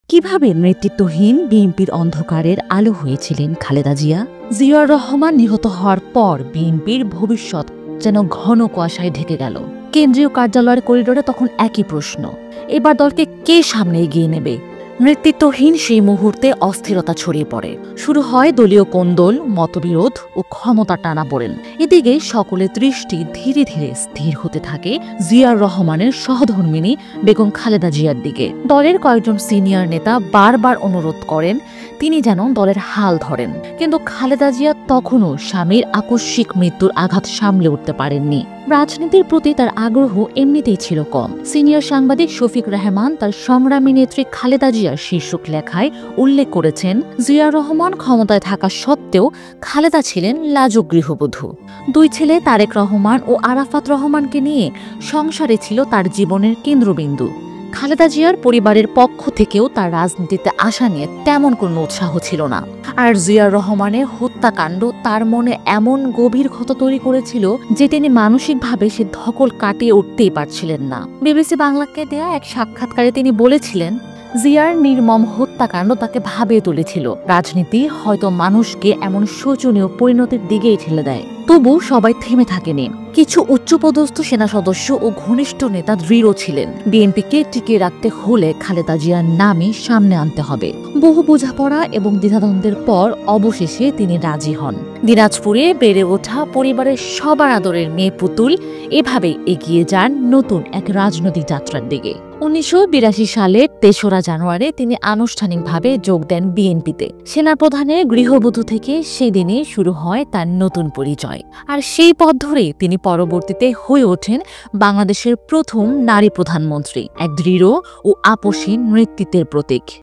কিভাবে নেতৃত্বহীন বিএনপির অন্ধকারের আলো হয়েছিলেন খালেদা জিয়া? জিয়াউর রহমান নিহত হওয়ার পর বিএনপির ভবিষ্যৎ যেন ঘন কুয়াশায় ঢেকে গেল। কেন্দ্রীয় কার্যালয়ের করিডোরে তখন একই প্রশ্ন, এবার দলকে কে সামনে এগিয়ে নেবে? নেতৃত্বহীন সেই মুহূর্তে অস্থিরতা ছড়িয়ে পড়ে। শুরু হয় দলীয় কোন্দল, মতবিরোধ ও ক্ষমতা টানাপোড়েন। এদিকে সকলের দৃষ্টি ধীরে ধীরে স্থির হতে থাকে জিয়াউর রহমানের সহধর্মিণী বেগম খালেদা জিয়ার দিকে। দলের কয়েকজন সিনিয়র নেতা বারবার অনুরোধ করেন তিনি যেন দলের হাল ধরেন, কিন্তু খালেদা জিয়া তখনও স্বামীর আকস্মিক মৃত্যুর আঘাত সামলে উঠতে পারেননি। রাজনীতির প্রতি তার আগ্রহ এমনিতেই ছিল কম। সিনিয়র সাংবাদিক শফিক রেহমান তার সংগ্রামী নেত্রী খালেদা জিয়ার শীর্ষক লেখায় উল্লেখ করেছেন, জিয়াউর রহমান ক্ষমতায় থাকা সত্ত্বেও খালেদা ছিলেন লাজুক গৃহবধূ। দুই ছেলে তারেক রহমান ও আরাফাত রহমানকে নিয়ে সংসারে ছিল তার জীবনের কেন্দ্রবিন্দু। খালেদা জিয়ার পরিবারের পক্ষ থেকেও তার রাজনীতিতে আসা নিয়ে তেমন কোনো উৎসাহ ছিল না। আর জিয়াউর রহমানের হত্যাকাণ্ড তার মনে এমন গভীর ক্ষত তৈরি করেছিল যে তিনি মানসিকভাবে সে ধকল কাটিয়ে উঠতেই পারছিলেন না। বিবিসি বাংলাকে দেয়া এক সাক্ষাৎকারে তিনি বলেছিলেন, জিয়ার নির্মম হত্যাকাণ্ড তাকে ভাবিয়ে তুলেছিল। রাজনীতি হয়তো মানুষকে এমন শোচনীয় পরিণতির দিকেই ঠেলে দেয়। তবু সবাই থেমে থাকেনি। কিছু উচ্চপদস্থ সেনা সদস্য ও ঘনিষ্ঠ নেতা দৃঢ় ছিলেন, বিএনপিকে টিকিয়ে রাখতে হলে খালেদা জিয়ার নামই সামনে আনতে হবে। বহু বোঝাপড়া এবং দ্বিধাদ্বন্দ্বের পর অবশেষে তিনি রাজি হন। দিনাজপুরে বেড়ে ওঠা পরিবারের সবার আদরের মেয়ে পুতুল এভাবেই এগিয়ে যান নতুন এক রাজনৈতিক যাত্রার দিকে। ১৯৮২ সালের ৩রা জানুয়ারি তিনি আনুষ্ঠানিকভাবে যোগ দেন বিএনপিতে। সেনাপ্রধানের গৃহবধূ থেকে সেদিনই শুরু হয় তার নতুন পরিচয়। আর সেই পথ ধরেই তিনি পরবর্তীতে হয়ে ওঠেন বাংলাদেশের প্রথম নারী প্রধানমন্ত্রী, এক দৃঢ় ও আপোষহীন নেতৃত্বের প্রতীক।